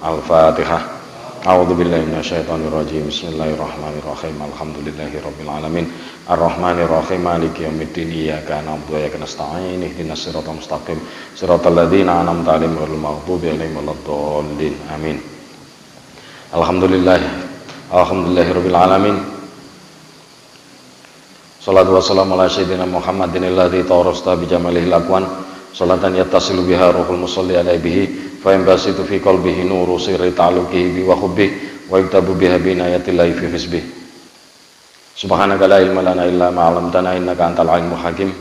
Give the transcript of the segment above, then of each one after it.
Al-Fatihah. A'udzubillahi minasyaitonirrajim. Bismillahirrahmanirrahim. Alhamdulillahirabbil alamin. Arrahmanirrahim. Maliki yaumiddin. Iyyaka na'budu wa iyyaka nasta'in. Ihdinas siratal mustaqim. Siratal ladzina an'amta 'alaihim ghairil maghdubi 'alaihim waladdallin. Amin. Alhamdulillahirabbil alamin. Shalatu wassalamu ala sayyidina Muhammadin alladzi tawrasta bi jamalihil aqwan. Salatan yattasilu biha ruhul musalli alaihi bihi fa yanbasitu fi qalbihi nuru sirri ta'alluqihi bi wa hubbi wa yaktabu biha bi inayatillahi fi hizbi. Subhanaka la ilma lana illa ma 'allamtana innaka antal alimul hakim.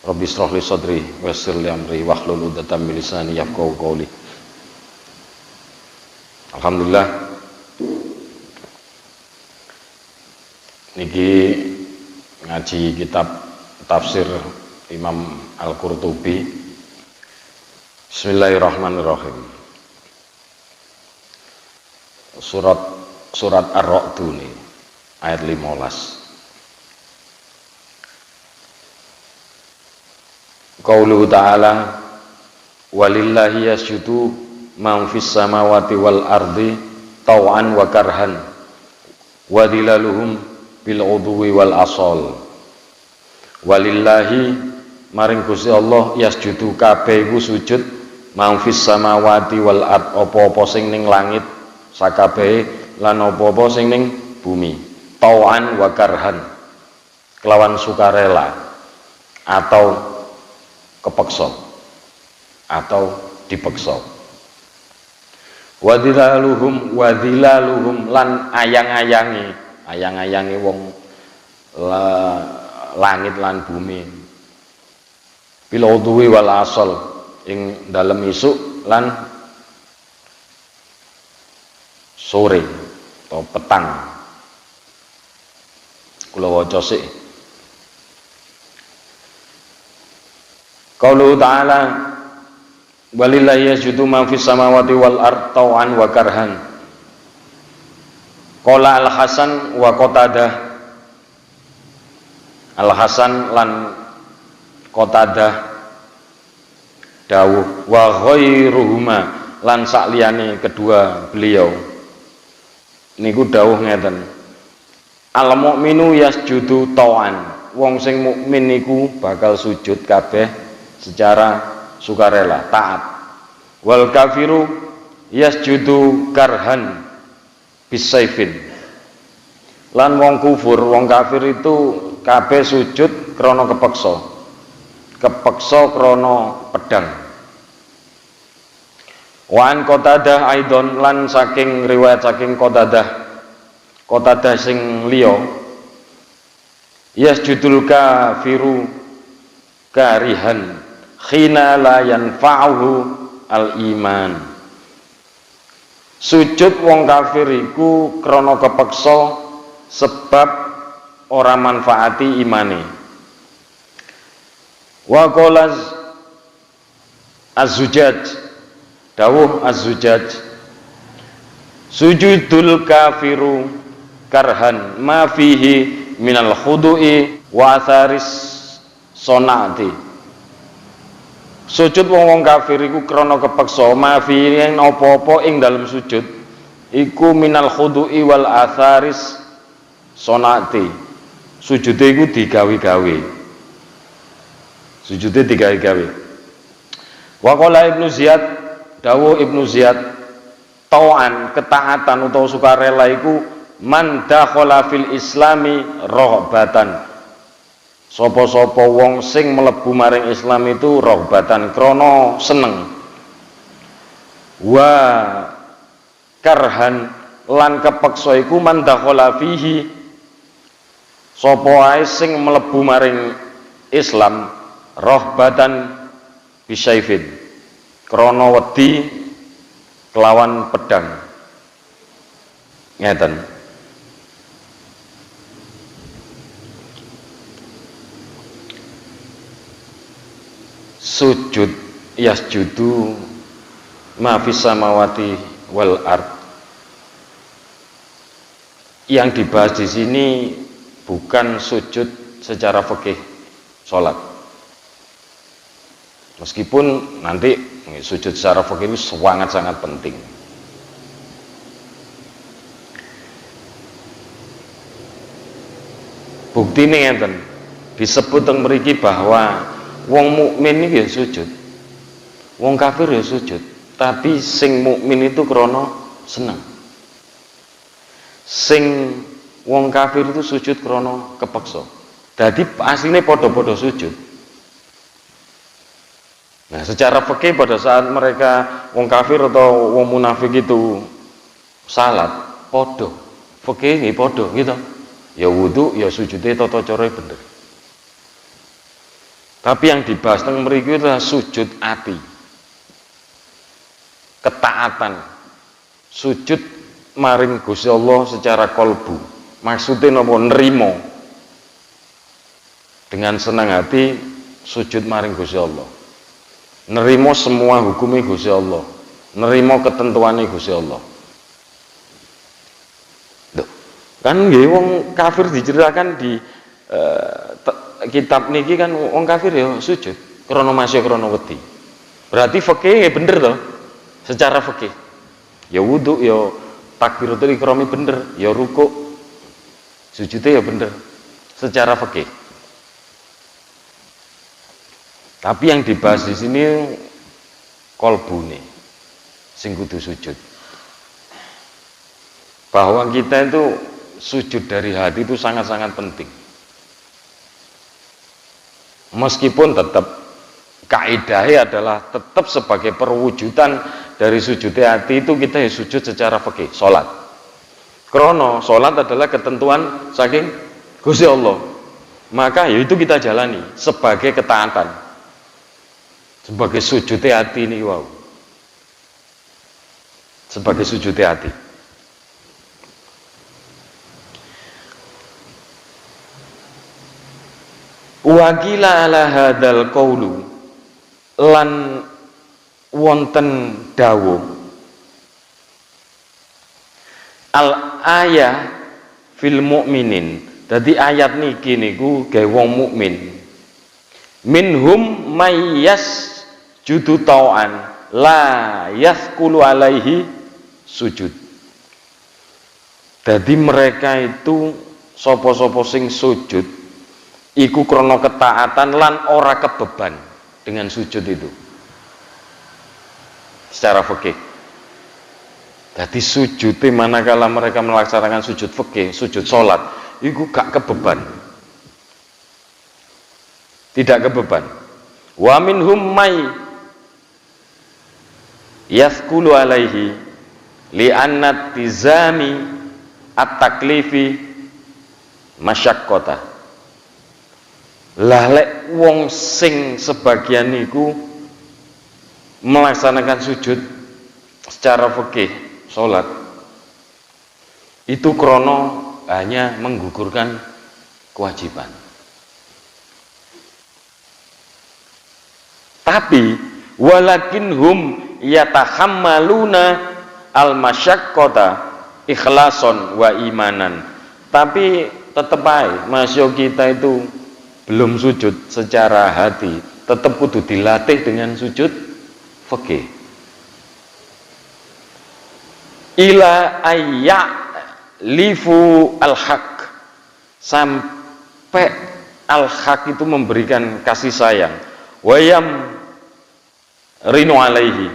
Rabbi ishrah li sadri wa yassir li amri wahlul 'uqdatam min lisani yafqahu qawli. Alhamdulillah niki ngaji kitab tafsir Imam Al-Qurtubi. Bismillahirrahmanirrahim. Surat Ar-Ra'd ini ayat 15. Qauluhu ta'ala walillahi yasjudu man fis samawati wal ardi taw'an wa karhan wa dhilaluhum bil 'udwi wal asal. Walillahi maring Gusti Allah yasjudu kabeh iku sujud mangfis samawati wal ard, apa-apa sing ning langit sakabehe lan apa-apa sing ning bumi, tau'an wa karhan, kelawan sukarela atau kepeksa atau dipeksa. Wadilaluhum lan ayang-ayangi wong langit lan bumi bil udwi wal asal, ing dalem isuk lan sore atau petang. Kula waca sik. Qaulu ta'ala walillahi yasjudu man fis samawati wal ard taw'an wa karhan. Qala Al-Hasan wa Qatadah. Al-Hasan lan Qatadah dawuh wa ghairuhuma lan sakliyane kedua beliau niku dawuh ngeten, al mukminu yasjudu tawan, wong sing mukmin niku bakal sujud kabeh secara sukarela taat. Wal kafiru yasjudu karhan bisaifin, lan wong kufur wong kafir itu kabeh sujud krana kepeksa krana pedang. Wan Qatadah aidon lan saking riwayat saking Qatadah sing liya yasjudul kafiru karihan khina la yanfa'uhu al iman. Sujud wong kafir iku krana kepeksa sebab ora manfaati imane. Wa qala Az-Zujaj, dawuh Az-Zujaj, sujudul kafiru karhan ma fihi minal khudu'i wa atharis sonati. Sujud wong kafir iku krana kepeksa ma fihi ing apa-apa ing dalem sujud iku minal khudu'i wal atharis sonati. Sujude iku digawe-gawe. Sujudnya digawe-gawe. Wa qala Ibnu Ziyad, dawuh Ibnu Ziyad, tau'an ketaatan utawa sukarela iku man dakhala fil islami raghbatan. Sapa-sapa wong sing mlebu maring Islam itu raghbatan krana seneng. Wa karhan lan kepeksa iku man dakhala fihi, sapa ae sing mlebu maring Islam rohbatan bisaifin krana wedi kelawan pedang. Ngeten. Sujud yasjudu ma fis samawati wal ard. Yang dibahas di sini bukan sujud secara fikih salat. Meskipun nanti sujud secara fikih itu sangat-sangat penting. Buktine ngeten. Disebut teng mriki bahwa wong mukmin iki ya sujud. Wong kafir ya sujud. Tapi sing mukmin itu krana seneng. Sing wong kafir itu sujud krana kepeksa. Jadi aslinya podo-podo sujud. Nah, secara fikih pada saat mereka wong kafir atau wong munafik itu salat, podo. Fikih nggih podo gitu. Ya wudu, ya sujudnya tata cara bener. Tapi yang dibahas teng mriki adalah sujud ati. Ketaatan. Sujud maring Gusti Allah secara kolbu. Maksudnya napa? Nerimo. Dengan senang hati sujud maring Gusti Allah. Nerimo semua hukumnya Gusti Allah. Nerimo ketentuannya Gusti Allah. Duh, kan nggih wong kafir diceritakan di kitab niki kan wong kafir ya sujud krana masya krana wedi. Berarti fikih bener toh? Secara fikih. Ya wudu ya takbiratul ihrami bener, ya rukuk sujudnya ya bener secara fikih. Tapi yang dibahas di sini kolbune sing kudu sujud. Bahwa kita itu sujud dari hati itu sangat-sangat penting. Meskipun tetap kaidahnya adalah tetap sebagai perwujudan dari sujud hati itu kita ya sujud secara fikih, sholat. Krono sholat adalah ketentuan saking Gusti Allah. Maka ya itu kita jalani sebagai ketaatan. Sebagai sujud hati ini wow. Sebagai sujud hati. Wakila ala hadal qaulu lan wonten dawuh al ayah fil mukminin. Dadi ayat niki niku gawe wong mukmin. Minhum mayyas judu tau'an la yathqulu alaihi sujud. Jadi mereka itu sapa-sapa sing sujud iku krana ketaatan lan ora kebeban dengan sujud itu. Secara fikih. Jadi sujud manakala mereka melaksanakan sujud fikih, sujud salat, iku gak kebeban. Tidak kebeban. Wa minhum may yathqulu alaihi li'anna tizami at-taklifi masyaqqata. Lah lek wong sing sebagian niku melaksanakan sujud secara fikih salat itu krono hanya menggugurkan kewajiban. Tapi walakin hum yatahammaluna al-masyaqqata ikhlason wa imanan. Tapi tetap aja masya kita itu belum sujud secara hati, tetap kudu dilatih dengan sujud fikih. Ila ayya lifu al-haq, sampai al-haq itu memberikan kasih sayang. Wayam rinu alaihi,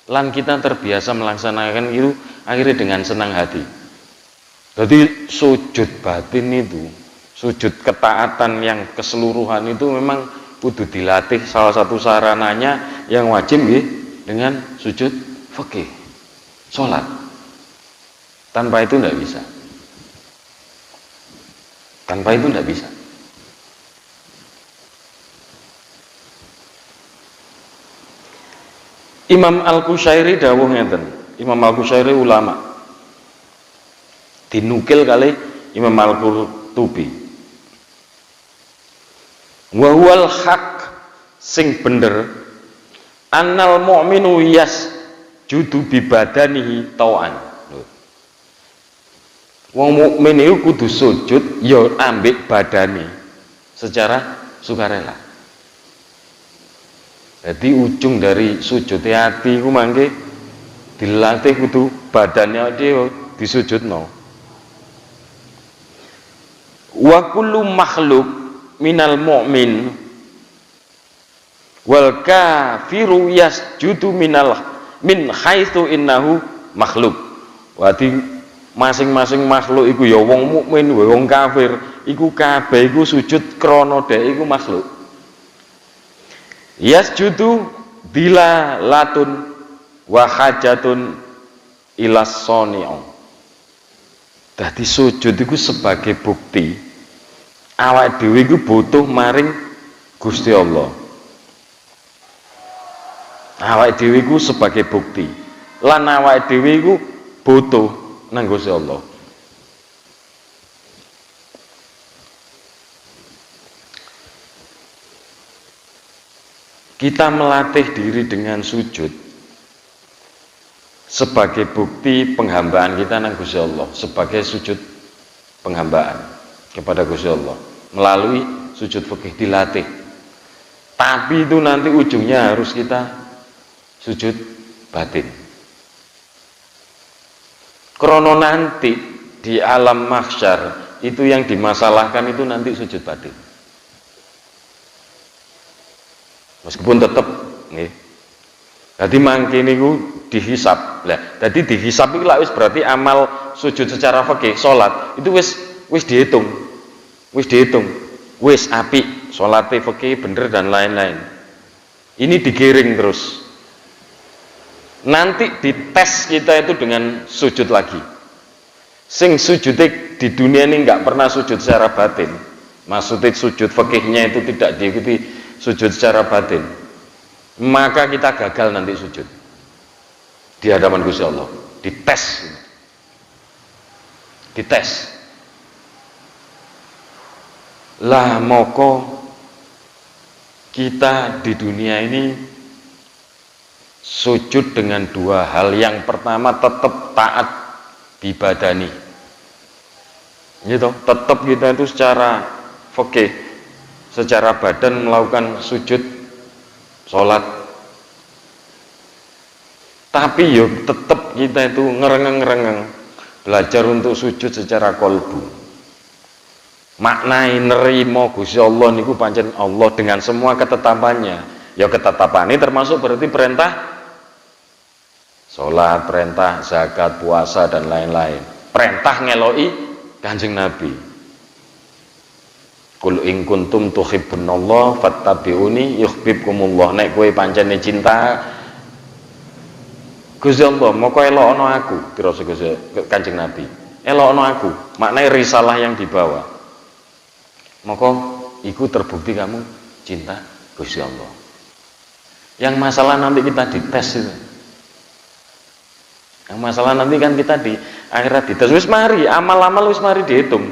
lan kita terbiasa melaksanakan itu akhirnya dengan senang hati. Jadi sujud batin itu, sujud ketaatan yang keseluruhan itu memang kudu dilatih. Salah satu sarananya yang wajib dengan sujud fikih, sholat. Tanpa itu tidak bisa. Tanpa itu tidak bisa. Imam Al-Qushairi dawuh ngeten. Imam Al-Qushairi ulama. Dinukil kali Imam Al-Qurtubi. Wa huwal haq, sing bener, annal mu'minu yasjudu bi badanihi tau'an. Wong mukmin iku kudu sujud ya ambek badane secara sukarela. Jadi ujung dari sujud hati ku mangke dilatih kudu badannya dia disujudno. Wa kullu makhluk minal mu'min wal kafiru yasjudu min haitsu innahu makhluk. Berarti masing-masing makhluk iku ya wong mukmin wong kafir iku kabeh iku sujud krana dhek iku makhluk. Yasjudu bila latun wa hajatun ilas soni'o. Dadi sujud iku sebagai bukti awake dhewe iku butuh maring Gusti Allah. Awake dhewe iku sebagai bukti lan awake dhewe iku butuh nang Gusti Allah. Kita melatih diri dengan sujud sebagai bukti penghambaan kita nang Gusti Allah, sebagai sujud penghambaan kepada Gusti Allah melalui sujud fikih dilatih. Tapi itu nanti ujungnya harus kita sujud batin. Krono nanti di alam mahsyar itu yang dimasalahkan itu nanti sujud batin. Meskipun tetap nggih. Jadi mangke niku dihisab. Lah, dadi dihisab iku lak wis berarti amal sujud secara fikih salat itu wis dihitung. Wis dihitung. Wis apik, salate fikih bener dan lain-lain. Ini digiring terus. Nanti dites kita itu dengan sujud lagi. Sing sujud di dunia ini nggak pernah sujud secara batin. Maksudnya sujud fikihnya itu tidak diikuti sujud secara batin. Maka kita gagal nanti sujud di hadapan Gusti Allah. Dites. Dites. Lah moko kita di dunia ini sujud dengan dua hal. Yang pertama tetap taat bibadani. Gitu, tetap kita itu secara fikih, secara badan melakukan sujud sholat. Tapi yuk tetap kita itu ngerengeng-ngerengeng belajar untuk sujud secara kolbu. Maknai nerimo Gusti Allah niku pancen Allah dengan semua ketetapannya. Ya ketetapan ini termasuk berarti perintah sholat, perintah zakat, puasa dan lain-lain. Perintah ngeloi Kanjeng Nabi. Qul in kuntum tuhibbunallah fattabi'uni yuhibbukumullah. Nek kowe pancene cinta Gusti Allah, moko elokno aku, dirasa Gusti Kanjeng Nabi. Elokno aku, maknai risalah yang dibawa. Moko iku terbukti kamu cinta Gusti Allah. Yang masalah nanti kita dites itu. Yang masalah nanti kan kita di akhirat dites. Wis mari, amal-amal wis mari dihitung.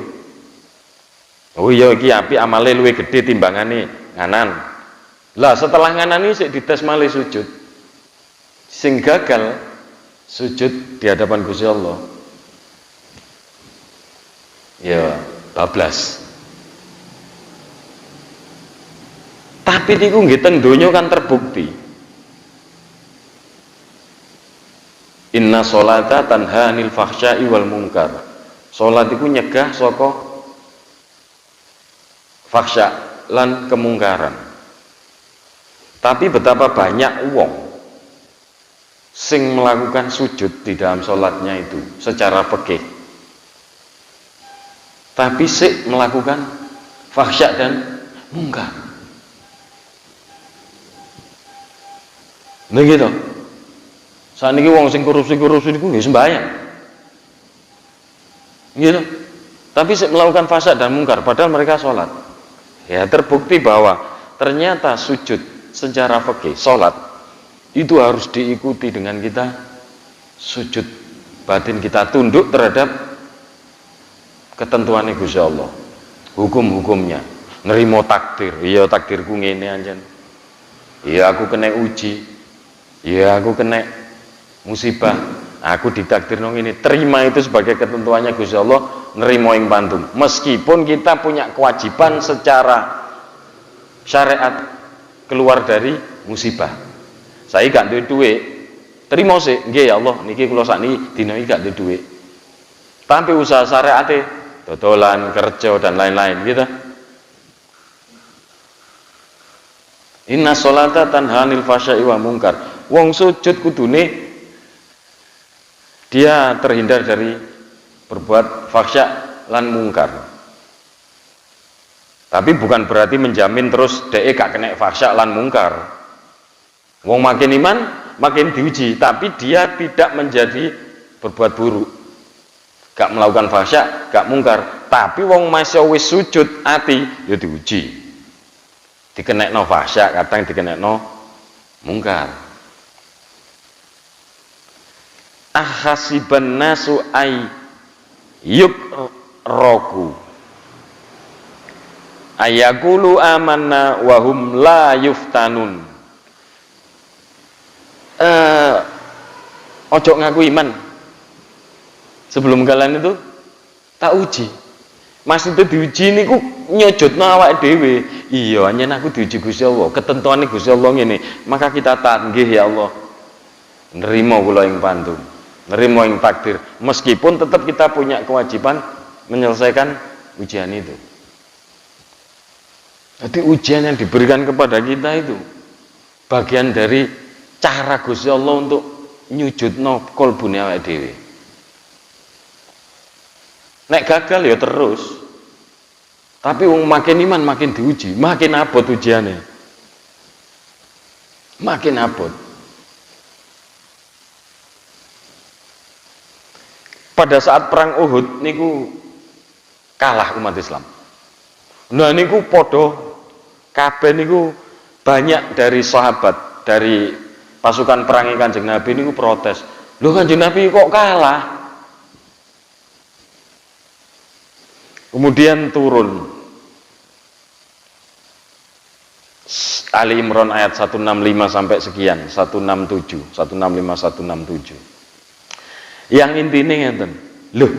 Oh iya iki apik amale luwih gedhe timbangane nganan. Lah setelah nganan iki sik dites malih sujud. Sing gagal sujud di hadapan Gusti Allah. Ya, bablas. Tapi niku nggih teng donya kan terbukti. Inna sholata tanha 'anil fahsya'i wal munkar. Salat iku nyegah saka fahsya lan kemungkaran. Tapi betapa banyak wong sing melakukan sujud di dalam sholatnya itu secara fikih, tapi sik melakukan fahsya dan mungkar. Nah gitu. Saat ini wong sing korupsi niku nggih sembahyang. Gitu. Tapi sik melakukan fahsya dan mungkar padahal mereka sholat. Ya terbukti bahwa ternyata sujud secara fikih sholat itu harus diikuti dengan kita sujud batin, kita tunduk terhadap ketentuan Gusti Allah, hukum-hukumnya, nerimo takdir. Iya takdirku ngene anjen, iya aku kena uji, iya aku kena musibah, aku ditakdir nang ini, terima itu sebagai ketentuannya Gusti Allah, nerimo ing pantung. Meskipun kita punya kewajiban secara syariat keluar dari musibah. Saya gak duwe duit, terima sih, nggih ya Allah, niki kula sakniki dina iki gak duwe duit. Tapi usaha syariate dodolan, kerja dan lain-lain gitu. Inna sholata tanha 'anil fahsya'i wa munkar. Wong sujud kudune dia terhindar dari berbuat fahsya lan mungkar. Tapi bukan berarti menjamin terus dhek gak kena fahsya lan mungkar. Wong makin iman makin diuji, tapi dia tidak menjadi berbuat buruk, gak melakukan fahsya, gak mungkar. Tapi wong masih wis sujud ati ya diuji, dikenekno fahsya, kadang dikenekno mungkar. Ahasiban nasu ay yuk roku ayakulu amanna wahum la yuftanun. Ojo ngaku iman sebelum kalian itu tak uji. Maksudnya diuji niku nyojotno awake dhewe. Iya, anjen aku diuji Gusti Allah, ketentuane Gusti Allah ngene, maka kita taat nggih ya Allah. Nerima kula ing pantun, nerima ing takdir, meskipun tetap kita punya kewajiban menyelesaikan ujian itu. Jadi ujian yang diberikan kepada kita itu bagian dari cara Gusti Allah untuk nyujudno kolbune awake dhewe. Nek gagal ya terus. Tapi wong makin iman makin diuji, makin abot ujiannya. Makin abot. Pada saat perang Uhud niku kalah umat Islam. Nah niku podo kabeh niku banyak dari sahabat, dari pasukan perangi Kanjeng Nabi niku protes. Loh Kanjeng Nabi kok kalah? Kemudian turun Ali Imran ayat 165 sampai sekian, 167, 165, 167. Yang intinya ngeten, loh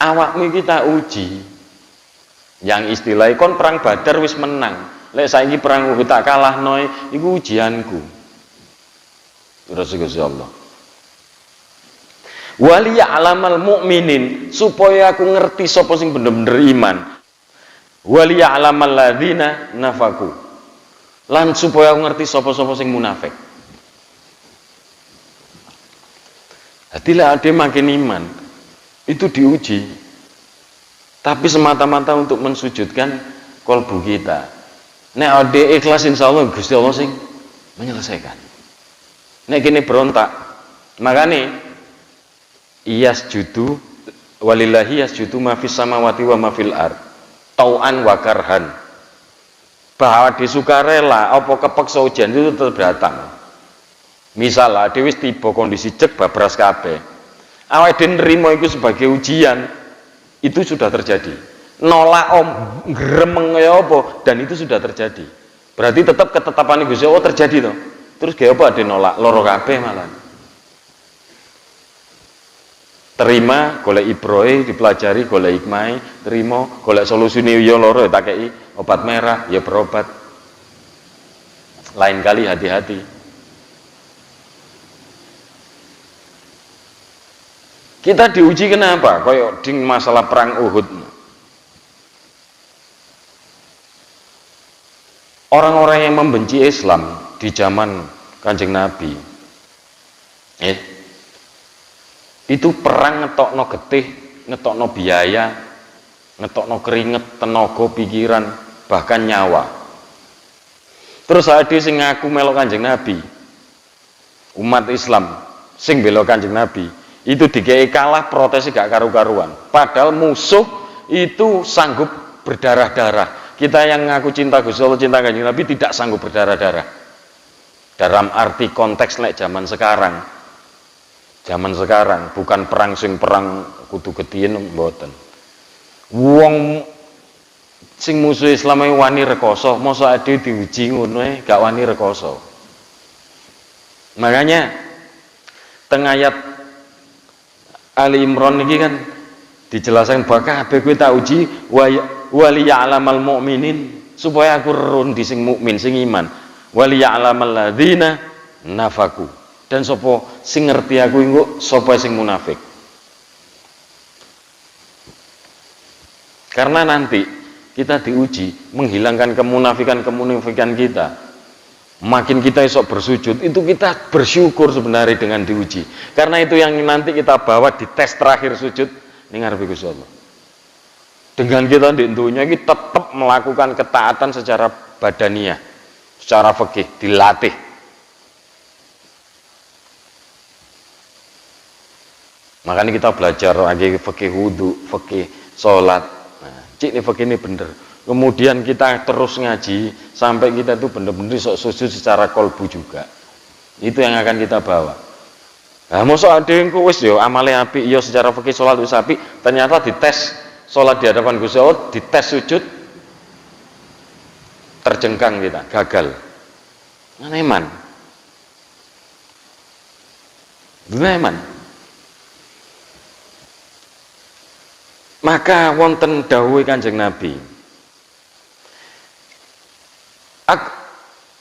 awakmu kita uji, yang istilahnya kon perang Badar wis menang, lek saiki perang Uhud tak kalah noy, iku ujianku. Terus Gusti Allah. Waliya alamal mukminin, supaya aku ngerti sapa sing bener-bener iman. Waliya alamal ladzina nafaku, lan supaya aku ngerti sapa-sapa sing munafik. Hatilah ade makin iman itu diuji, tapi semata-mata untuk mensujudkan kolbu kita. Nek ade ikhlas insyaallah Gusti Allah sing menyelesaikan. Nek kene berontak, makane yasjudu walillahi yasjudu ma fis samawati wa ma fil ard tau'an wa karhan. Bahwa disukarela apa kepeksa ujian itu tetap datang. Misalnya dhewe wis tiba kondisi cek babras kabeh, awake dhewe nrimo iku sebagai ujian, itu sudah terjadi. Nolak gremeng kaya apa, dan itu sudah terjadi. Berarti tetap ketetapan Gusti Allah terjadi toh. Terus kaya apa ade nolak loro kabeh malah. Terima, golek ibroe, dipelajari, golek hikmah, terima, golek solusine ya loro tak kei obat merah, ya berobat. Lain kali hati-hati. Kita diuji kenapa? Kayak di masalah perang Uhud. Orang-orang yang membenci Islam di zaman Kanjeng Nabi, itu perang ngetokno getih, ngetokno biaya, ngetokno keringet, tenaga, pikiran, bahkan nyawa. Terus ada sing ngaku melok Kanjeng Nabi, umat Islam sing bela Kanjeng Nabi, itu dikei kalah, protesnya gak karu-karuan. Padahal musuh itu sanggup berdarah-darah. Kita yang ngaku cinta Gusti Allah, cinta Kanjeng Nabi tidak sanggup berdarah-darah. Dalam arti konteks nek zaman sekarang. Zaman sekarang bukan perang sing perang kudu gedien mboten. Wong sing musuh Islam wani rekoso, mosok ade diuji ngono gak wani rekoso. Makanya teng ayat Ali Imran iki kan dijelaskan bahwa kabeh kowe tak uji wa liya'lamal mu'minin, supaya aku rerundi sing mukmin sing iman. Wa liya'lamal ladzina nafaku. Dan sopo sing ngerti aku iku sapa sing munafik. Karena nanti kita diuji menghilangkan kemunafikan kita. Makin kita esok bersujud, itu kita bersyukur sebenarnya dengan diuji. Karena itu yang nanti kita bawa di tes terakhir sujud ning ngarepe Gusti Allah. Dengan kita di dunia ini tetap melakukan ketaatan secara badaniah, secara fikih, dilatih. Makanya kita belajar lagi fikih wudu, fikih sholat. Nah, cik ini fikih ini bener. Kemudian kita terus ngaji sampai kita itu bener-bener sujud secara kolbu juga. Itu yang akan kita bawa. Nah, mosok ada yang wis yo amale apik yo secara fikih sholat wis apik, ternyata dites sholat di hadapan Gusti Allah, dites sujud terjengkang kita, gagal. Mana iman? Iman. Maka wonten dawuh Kanjeng Nabi,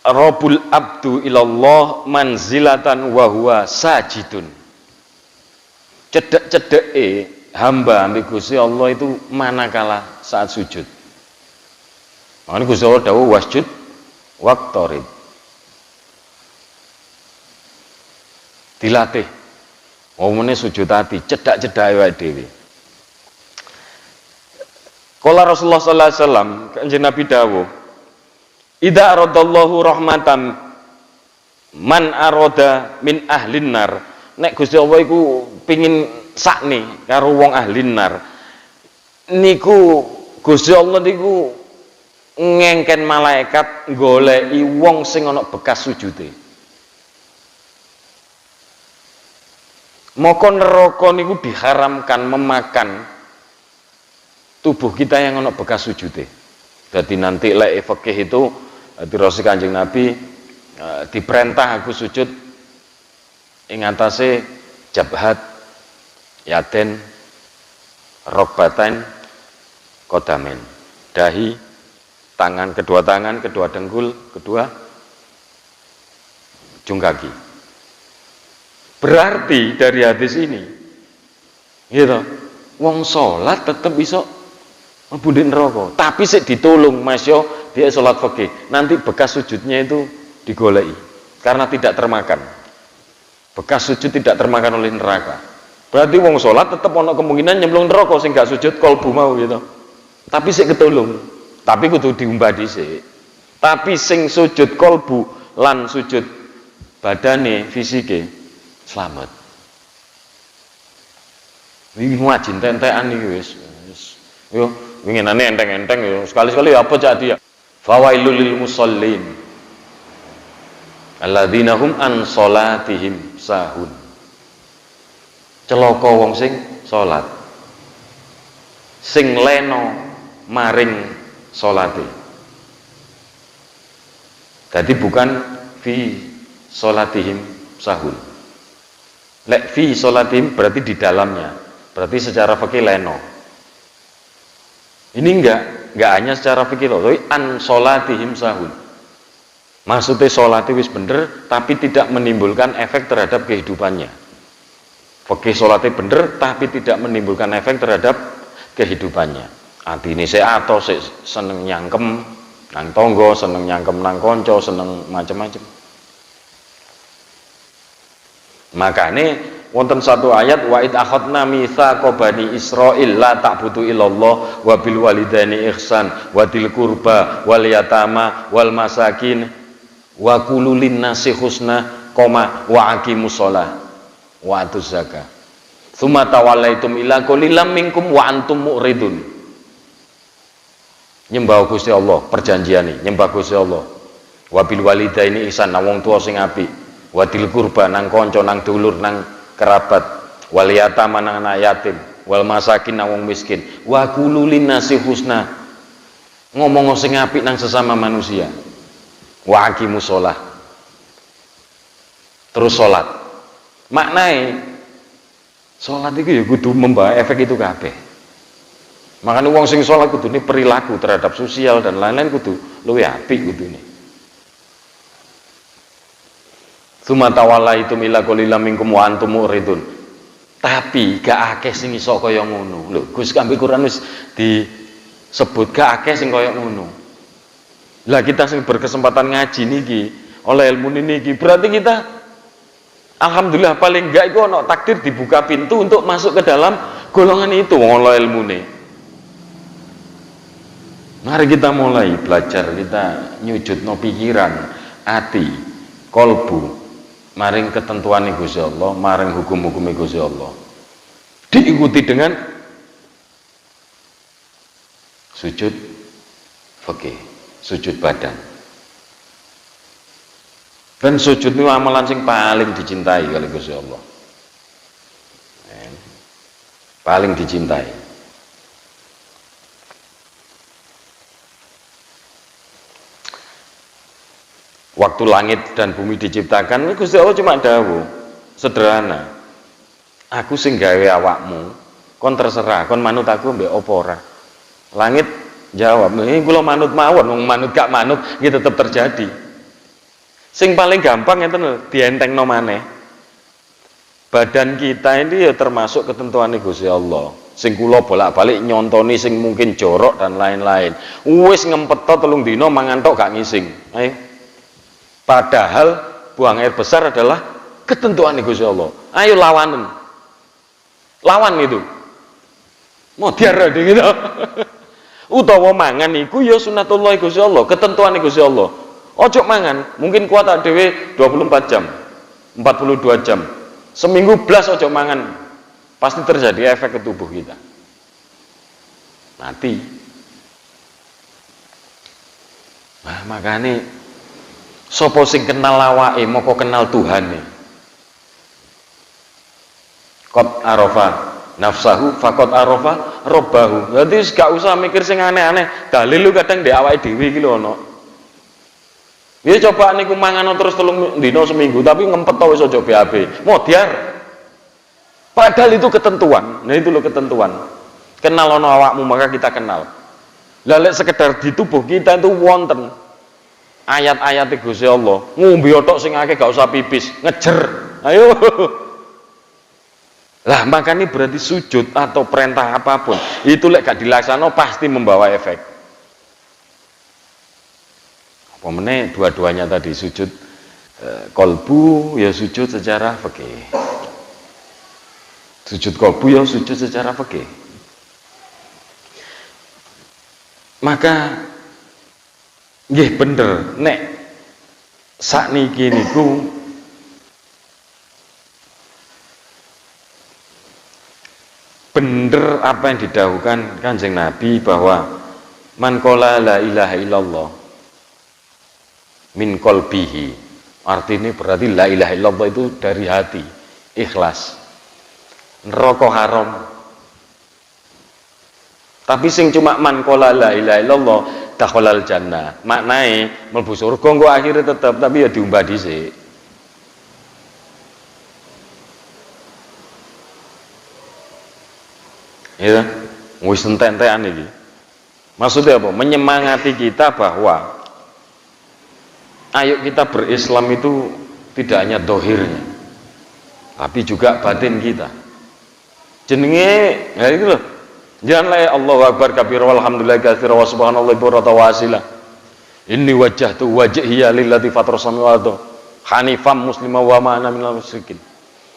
Robul abdu ilallah manzilatan wa huwa sajidun. Cedek-cedeke hamba ambek Gusti Allah itu manakala saat sujud. Makanya Gusti Allah dawuh wasjud waqtarib. Dilatih. Omone sujud hati, cedak-cedak awake dhewe. Kala Rasulullah sallallahu alaihi wasallam, Kanjeng Nabi dawuh, idza aradallahu rahmatan man aroda min ahlin nar. Nek Gusti Allah iku pengin sakne karo wong ahlin nar, niku Gusti Allah niku ngengken malaikat goleki wong sing ana bekas sujude. Maka neraka niku diharamkan memakan tubuh kita yang ana bekas sujude. Jadi nanti lek fikih itu dirose Kanjeng Nabi diperintah aku sujud ing atase jabhat, yaden, rokbatain, kodamen, dahi, tangan, kedua dengkul, kedua ujung kaki. Berarti dari hadis ini, gitu, wong sholat tetap bisa mlebu neraka, tapi sik ditulung masya dia sholat fikih, nanti bekas sujudnya itu digoleki karena tidak termakan. Bekas sujud tidak termakan oleh neraka. Berarti wong sholat tetap ono kemungkinan nyemplung neraka sing gak sujud kolbu mau gitu. Tapi sik ketulung. Tapi kudu diumbah dhisik. Tapi sing sujud kolbu lan sujud badane fisike selamat. Iki ngaji entek-entekan iki wis. Yo, winginane enteng-enteng yo. Sekali-sekali apa jadi ya? Fawailul lil musallin alladzina hum an salatihim sahun. Celaka wong sing salat, sing leno maring salate. Jadi bukan fi salatihim sahun. Lek fi salatihim berarti di dalamnya, berarti secara fikih leno. Ini enggak hanya secara fikih tapi an salatihim sahun. Maksudnya sholatnya wis bener tapi tidak menimbulkan efek terhadap kehidupannya. Fikih sholatnya bener tapi tidak menimbulkan efek terhadap kehidupannya. Atine sik atos, sik seneng nyangkem nang tangga, seneng nyangkem nang kanca, seneng macam-macam. Makane wonten satu ayat wa id akhadna mitsaqa bani Israil la ta'budu illallah wa bil walidaini ihsan wa til qurba wal yatama wal masakin wa qulu linnasi husna koma wa aqimus shalah wa atuz zakah tsumma tawallaitum illa qalilam minkum wa antum mu'ridun. Nyembah Gusti Allah, perjanjiane nyembah Gusti Allah. Wa bil walidaini ihsan nang wong tuwa sing apik, wa til qurba nang kanca nang dulur nang kerabat, wal yatama nang anak yatim, wal masakin nang wong miskin, wa qulu linnasi husna, ngomong sing apik nang sesama manusia, wa aqimus shalah, terus salat. Maknane salat itu ya kudu membawa efek itu kabeh. Makanya wong sing salat kudune perilaku terhadap sosial dan lain-lain kudu luwih apik kudune. Sumatawallaitum illa qalilam minkum wa antum mu'ridun. Tapi gak akeh sing iso kaya ngono. Lho, Gus kambe Quran wis sebut gak akeh sing kaya ngono. Lah kita sing berkesempatan ngaji niki oleh ilmu niki berarti kita alhamdulillah paling enggak itu ono takdir dibuka pintu untuk masuk ke dalam golongan itu oleh ilmu nih. Mari kita mulai belajar, kita nyujud no pikiran, hati, kolbu, maring ketentuan Gusti Allah, maring hukum-hukum Gusti Allah. Diikuti dengan sujud fikih, sujud badan. Dan sujud itu amalan sing paling dicintai kali Gusti Allah. Paling dicintai. Waktu langit dan bumi diciptakan, Gusti Allah cuma dawuh, sederhana. Aku sing gawe awakmu, kon terserah, kon manut aku mbek apa ora. Langit jawab, kula manut mawon, wong manut gak manut iki tetep terjadi. Sing paling gampang itu dientengno maneh. Badan kita ini ya termasuk ketentuan Gusti Allah. Sing kula bolak-balik nyontoni sing mungkin jorok dan lain-lain. Wis ngempet telung dina mangan tok gak ngising. Ayo. Padahal buang air besar adalah ketentuan Gusti Allah. Ayo lawanan. Lawan itu. Mau diarah gitu. Utawa mangan iku ya sunatullah Gusti Allah, ketentuan Gusti Allah. Ojo mangan, mungkin kuat dhewe 24 jam, 42 jam. Seminggu blas ojo mangan. Pasti terjadi efek ke tubuh kita. Mati. Nah, makanya sapa sing kenal awake moko kenal Tuhane. Qad arafa nafsahu faqad arafa rabbahu. Jadi gak usah mikir sing aneh-aneh. Dalil lu kadang di awake dhewe iki lho ana. Ya coba niku mangan terus 3 dina seminggu tapi ngempet to wis aja BAB. Modiar. Padahal itu ketentuan. Nah itu loh ketentuan. Kenal ana awakmu maka kita kenal. Lah lek sekedar di tubuh kita itu wonten ayat-ayat Gusti Allah. Ngombe tok sing akeh gak usah pipis, ngejer. Ayo. Lah makanya berarti sujud atau perintah apapun itu lek gak dilaksanakan pasti membawa efek. Pemenang dua-duanya tadi sujud kolbu ya sujud secara fikih. Sujud kolbu ya sujud secara fikih. Maka nggih bener nek sakniki niku bener apa yang didhawuhkan Kanjeng Nabi bahwa man qala la ilaha illallah min qalbihi, artinya berarti la ilaha illallah itu dari hati, ikhlas. Neraka haram. Tapi sing cuma man qala la ilaha illallah dakhalal jannah, maknae mlebu surga engko akhire tetep tapi ya diumbah dhisik. Ya, wis entek-entekan iki. Maksudnya apa? Menyemangati kita bahwa ayo kita berislam itu tidak hanya dohirnya tapi juga batin kita. Jenenge ya itu loh, janganlah Allahu Akbar kabira walhamdulillah katsira wa subhanallah burata wasila. Inni wajjahtu wajhiya lillati fatara samawati hanifam muslima wa ma ana minal musyrikin.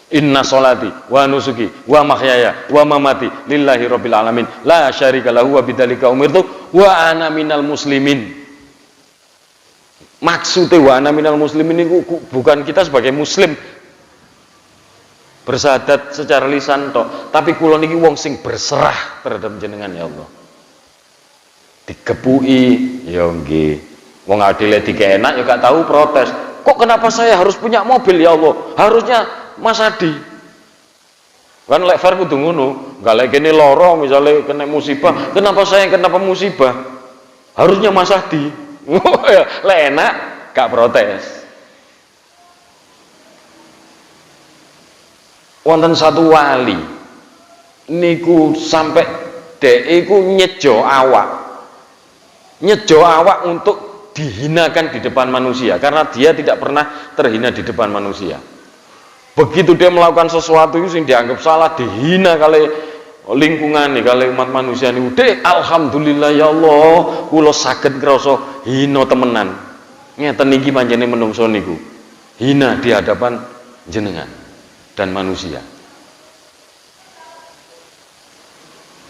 Inna sholati wa nusuki wa mahyaya wa mamati lillahi rabbil alamin la syarika lahu wa bidzalika umirtu wa ana minal muslimin. Maksudnya wa ana minal muslimin ini bukan kita sebagai muslim bersahadat secara lisan tok, tapi kula niki wong sing berserah terhadap jenengan ya Allah. Dikepui ya nggih. Wong adile dikenak ya gak tahu protes. Kok kenapa saya harus punya mobil ya Allah? Harusnya Mas Adi. Kan lek far kudu ngono, gak lek kene lara misalnya kena musibah, kenapa saya yang kena musibah? Harusnya Mas Adi. Lek enak gak protes. Wonten satu wali niku sampai dhek iku nyejo awak untuk dihinakan di depan manusia karena dia tidak pernah terhina di depan manusia. Begitu dia melakukan sesuatu itu yang dianggap salah, dihina kali lingkungan nih kali umat manusia nih udah alhamdulillah ya Allah kula saged ngrasa hina temenan ngeten niki panjenengan menungso niku hina di hadapan jenengan dan manusia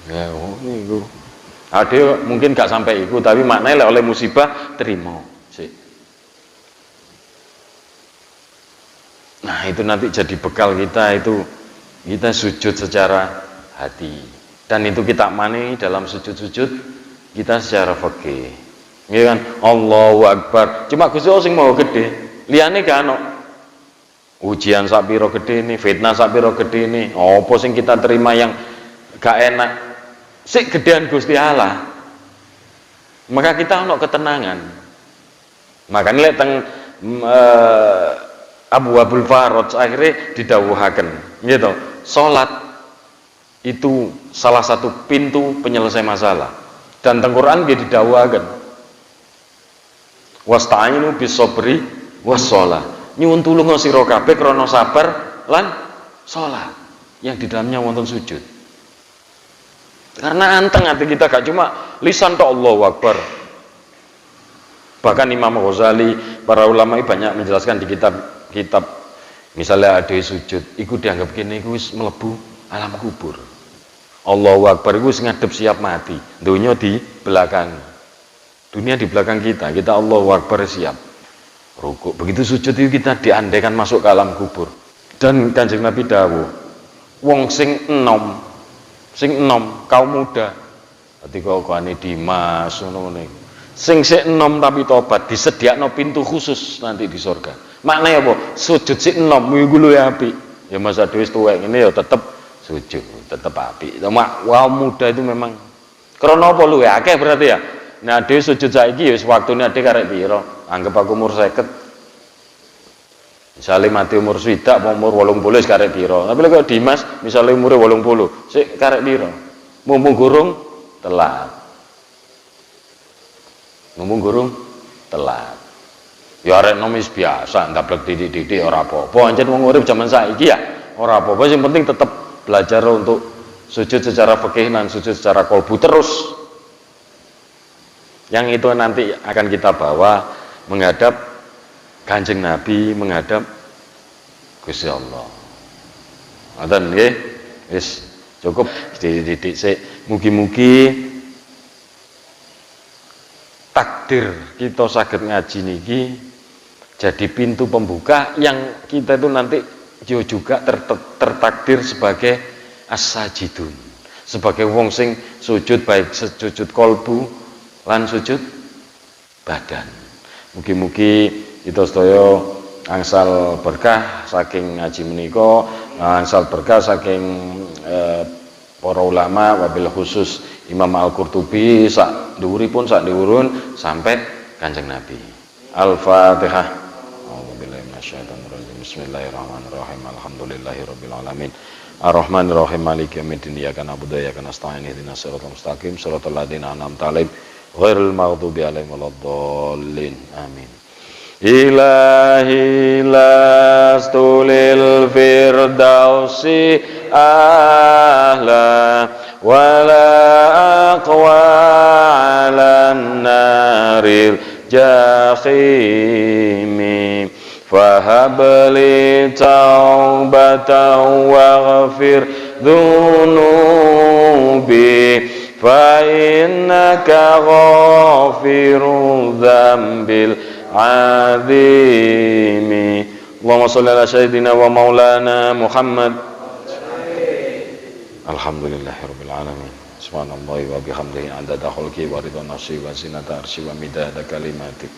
ya niku ada mungkin gak sampai iku tapi maknanya oleh musibah terima sih. Nah itu nanti jadi bekal kita itu kita sujud secara hati dan itu kita mani dalam sujud-sujud kita secara fikih ya kan Allahu Akbar cuma Gusti Allah sing mau gede liyane gak ono ujian sak pira gede ini fitnah sak pira gede ini apa sing kita terima yang gak enak sik gedean Gusti Allah maka kita ono ketenangan makanya lek teng Abu Abul Faraj akhirnya didawuhaken gitu salat itu salah satu pintu penyelesai masalah dan teng Quran dia didawuhaken wasta'inu bis-sabri was-shalah nyuwun tulung sira kabeh krana sabar lan salat yang di dalamnya wonten sujud karena anteng hati kita gak cuma lisan tok Allahu Akbar bahkan Imam Ghazali para ulama banyak menjelaskan di kitab misalnya ada sujud iku dianggap kene iku wis mlebu alam kubur Allahu Akbar iku wis ngadep siap mati dunia di belakang dunia di belakang kita Allahu Akbar siap rukuk begitu sujud itu kita diandaikan masuk ke alam kubur dan Kanjeng Nabi dawuh wong sing enom kaum muda ketika kane Dimas ngono niku sing sik enom tapi tobat disediakno pintu khusus nanti di surga maknanya apa sujud sik enom iku luwih apik ya masa dhewe tuwek ngene ya tetep sujud tetep apik cuma kaum muda itu memang krana apa luwih akeh berarti ya nah dhewe sujud saiki ya wis waktune ade karek pira anggap aku umur 50 misalnya mati umur swidak umur 80 karek piro tapi kalau Dimas misalnya umurnya 80 sik karek piro mumpung gurung telat ya arek nomis biasa ndablek didik-didik ora apa-apa ancen wong urip jaman saiki ya ora apa-apa yang penting tetap belajar untuk sujud secara fikih dan sujud secara kolbu terus yang itu nanti akan kita bawa menghadap Kanjeng Nabi menghadap Gusti Allah. Ngoten nggih. Wis cukup dididik sik. Mugi-mugi takdir kita saged ngaji niki jadi pintu pembuka yang kita itu nanti juga tertakdir sebagai as-sajidun. Sebagai wong sing sujud baik sujud kolbu lan sujud badan. Mugi-mugi kita sedaya angsal berkah saking ngaji menika angsal berkah saking para ulama wabil khusus Imam Al-Qurtubi sak dhuwuripun sak dhuwurun sampai Kanjeng Nabi. Al-Fatihah. A'udzubillahi minasyaitonir rajim. Bismillahirrahmanirrahim. Alhamdulillahirabbil alamin. Arrahmanirrahim maliki yaumiddin iyyaka na'budu wa iyyaka nasta'in ihdinas siratal mustaqim siratal ladzina an'amta 'alaihim ghairil maghdubi 'alaihim waladdallin. Amin. Ilahi lastulil firdausi ahla wala aqwa ala naril jahimi fahabli taubatan waghfir dhunubi fa innaka ghafiru dzambil azimi. Allahumma sholli ala sayyidina wa maulana Muhammad. Alhamdulillahirabbil alamin. Subhanallahi wa bihamdihi adada khalqi wa ridha nafsi wa zinata arsyi wa midada kalimatik.